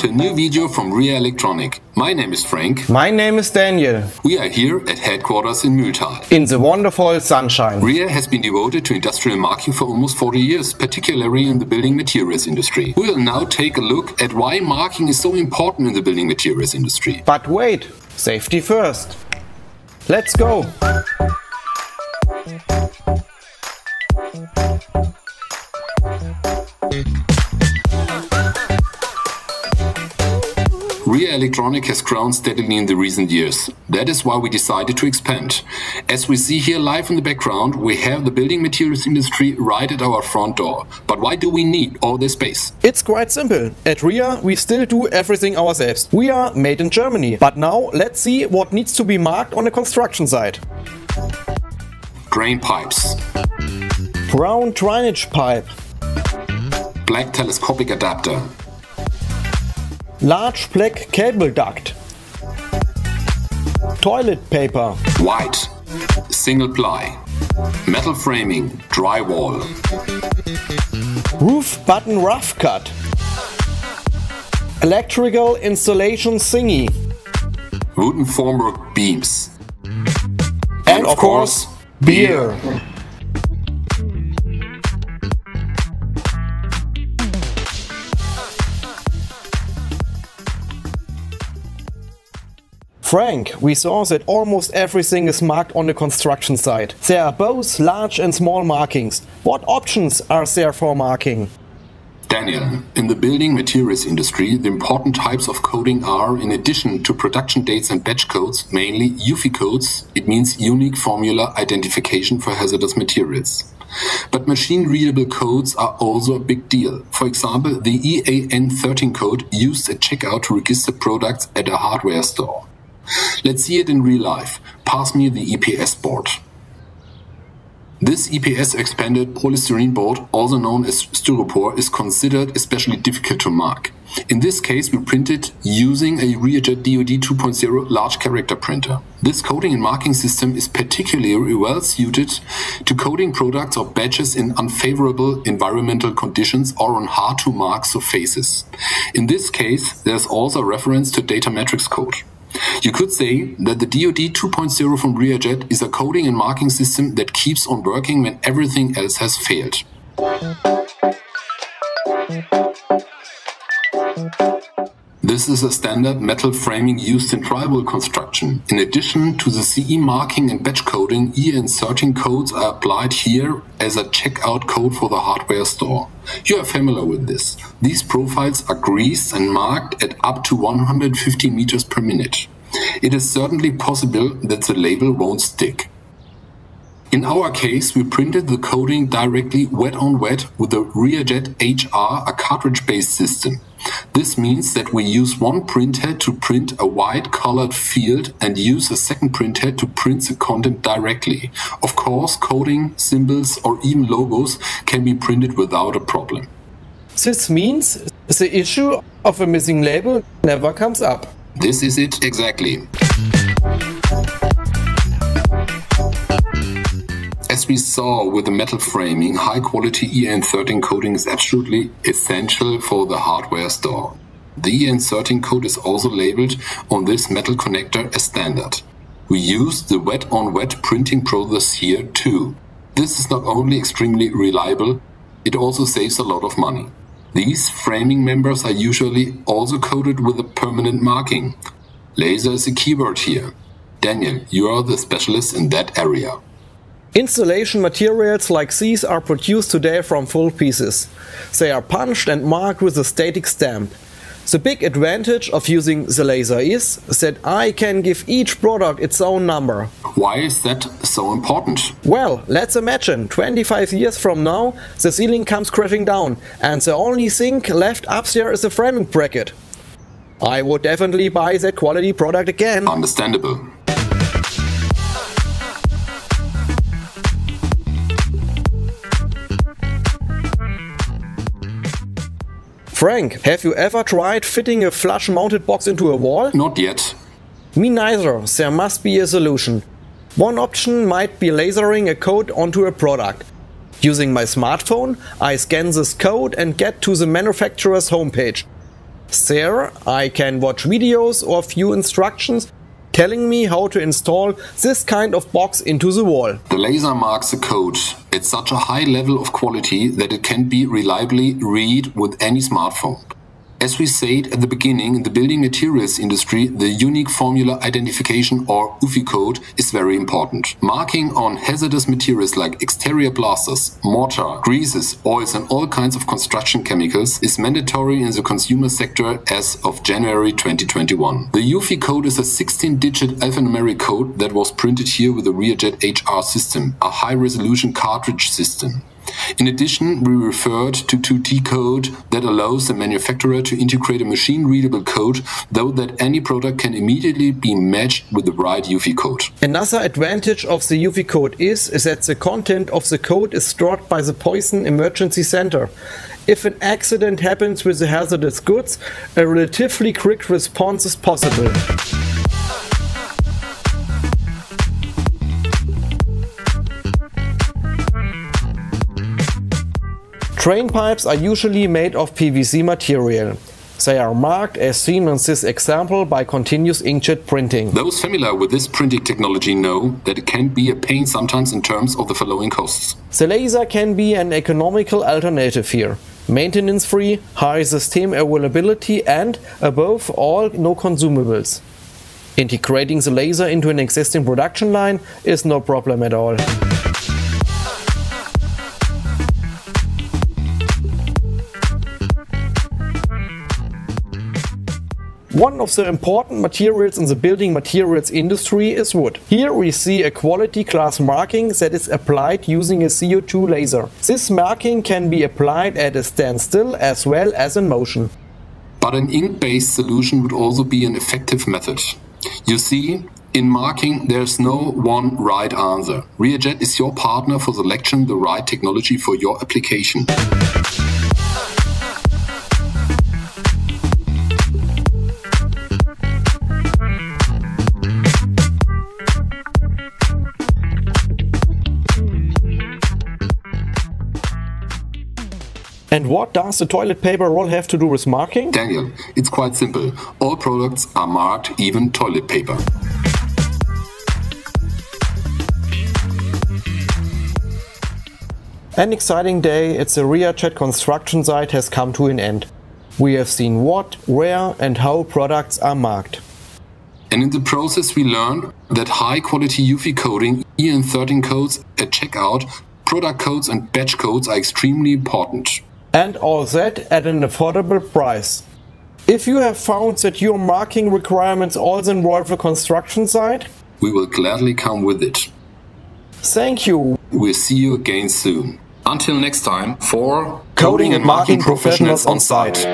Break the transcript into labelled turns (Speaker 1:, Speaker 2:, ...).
Speaker 1: to a new video from RIA Electronic. My name is Frank.
Speaker 2: My name is Daniel.
Speaker 1: We are here at headquarters in Mühltal.
Speaker 2: In the wonderful sunshine.
Speaker 1: RIA has been devoted to industrial marking for almost 40 years, particularly in the building materials industry. We will now take a look at why marking is so important in the building materials industry.
Speaker 2: But wait, safety first. Let's go.
Speaker 1: RIA Electronic has grown steadily in the recent years. That is why we decided to expand. As we see here live in the background, we have the building materials industry right at our front door. But why do we need all this space?
Speaker 2: It's quite simple. At RIA, we still do everything ourselves. We are made in Germany. But now let's see what needs to be marked on a construction site.
Speaker 1: Drain pipes.
Speaker 2: Brown drainage pipe.
Speaker 1: Black telescopic adapter.
Speaker 2: Large black cable duct. Toilet paper.
Speaker 1: White. Single ply. Metal framing. Drywall.
Speaker 2: Roof button rough cut. Electrical installation thingy.
Speaker 1: Wooden formwork beams.
Speaker 2: And of course, beer. Frank, we saw that almost everything is marked on the construction site. There are both large and small markings. What options are there for marking?
Speaker 1: Daniel, in the building materials industry, the important types of coding are, in addition to production dates and batch codes, mainly UFI codes. It means Unique Formula Identification for Hazardous Materials. But machine-readable codes are also a big deal. For example, the EAN13 code used at checkout to register products at a hardware store. Let's see it in real life. Pass me the EPS board. This EPS expanded polystyrene board, also known as styropor, is considered especially difficult to mark. In this case, we printed using a RIAjet DoD 2.0 large character printer. This coding and marking system is particularly well suited to coding products or batches in unfavorable environmental conditions or on hard-to-mark surfaces. In this case, there's also a reference to data matrix code. You could say that the DoD 2.0 from RIAjet is a coding and marking system that keeps on working when everything else has failed. This is a standard metal framing used in drywall construction. In addition to the CE marking and batch coding, EAN13 codes are applied here as a checkout code for the hardware store. You are familiar with this. These profiles are greased and marked at up to 150 meters per minute. It is certainly possible that the label won't stick. In our case, we printed the coding directly wet on wet with the RIAjet HR, a cartridge-based system. This means that we use one printhead to print a white colored field and use a second printhead to print the content directly. Of course, coding, symbols or even logos can be printed without a problem.
Speaker 2: This means the issue of a missing label never comes up.
Speaker 1: This is it exactly. As we saw with the metal framing, high-quality EAN13 coding is absolutely essential for the hardware store. The EAN13 code is also labeled on this metal connector as standard. We use the wet-on-wet printing process here too. This is not only extremely reliable, it also saves a lot of money. These framing members are usually also coated with a permanent marking. Laser is a keyword here. Daniel, you are the specialist in that area.
Speaker 2: Installation materials like these are produced today from full pieces. They are punched and marked with a static stamp. The big advantage of using the laser is that I can give each product its own number.
Speaker 1: Why is that so important?
Speaker 2: Well, let's imagine 25 years from now the ceiling comes crashing down and the only thing left up there is a framing bracket. I would definitely buy that quality product again.
Speaker 1: Understandable.
Speaker 2: Frank, have you ever tried fitting a flush-mounted box into a wall?
Speaker 1: Not yet.
Speaker 2: Me neither. There must be a solution. One option might be lasering a code onto a product. Using my smartphone, I scan this code and get to the manufacturer's homepage. There, I can watch videos or view instructions telling me how to install this kind of box into the wall.
Speaker 1: The laser marks the code at such a high level of quality that it can be reliably read with any smartphone. As we said at the beginning, in the building materials industry, the unique formula identification or UFI code is very important. Marking on hazardous materials like exterior plasters, mortar, greases, oils and all kinds of construction chemicals is mandatory in the consumer sector as of January 2021. The UFI code is a 16-digit alphanumeric code that was printed here with the Rearjet HR system, a high-resolution cartridge system. In addition, we referred to 2T code that allows the manufacturer to integrate a machine-readable code, though that any product can immediately be matched with the right UFI code.
Speaker 2: Another advantage of the UFI code is that the content of the code is stored by the Poison Emergency Center. If an accident happens with the hazardous goods, a relatively quick response is possible. Drain pipes are usually made of PVC material. They are marked as seen on this example by continuous inkjet printing.
Speaker 1: Those familiar with this printing technology know that it can be a pain sometimes in terms of the following costs.
Speaker 2: The laser can be an economical alternative here. Maintenance-free, high system availability and, above all, no consumables. Integrating the laser into an existing production line is no problem at all. One of the important materials in the building materials industry is wood. Here we see a quality class marking that is applied using a CO2 laser. This marking can be applied at a standstill as well as in motion.
Speaker 1: But an ink-based solution would also be an effective method. You see, in marking there's no one right answer. Rearjet is your partner for selection the right technology for your application.
Speaker 2: And what does the toilet paper roll have to do with marking?
Speaker 1: Daniel, it's quite simple. All products are marked, even toilet paper.
Speaker 2: An exciting day at the Rearjet construction site has come to an end. We have seen what, where and how products are marked.
Speaker 1: And in the process we learned that high-quality UFI coding, EN13 codes at checkout, product codes and batch codes are extremely important.
Speaker 2: And all that at an affordable price. If you have found that your marking requirements also involve a construction site,
Speaker 1: we will gladly come with it.
Speaker 2: Thank you.
Speaker 1: We'll see you again soon. Until next time for
Speaker 2: Coding and Marking Professionals on Site.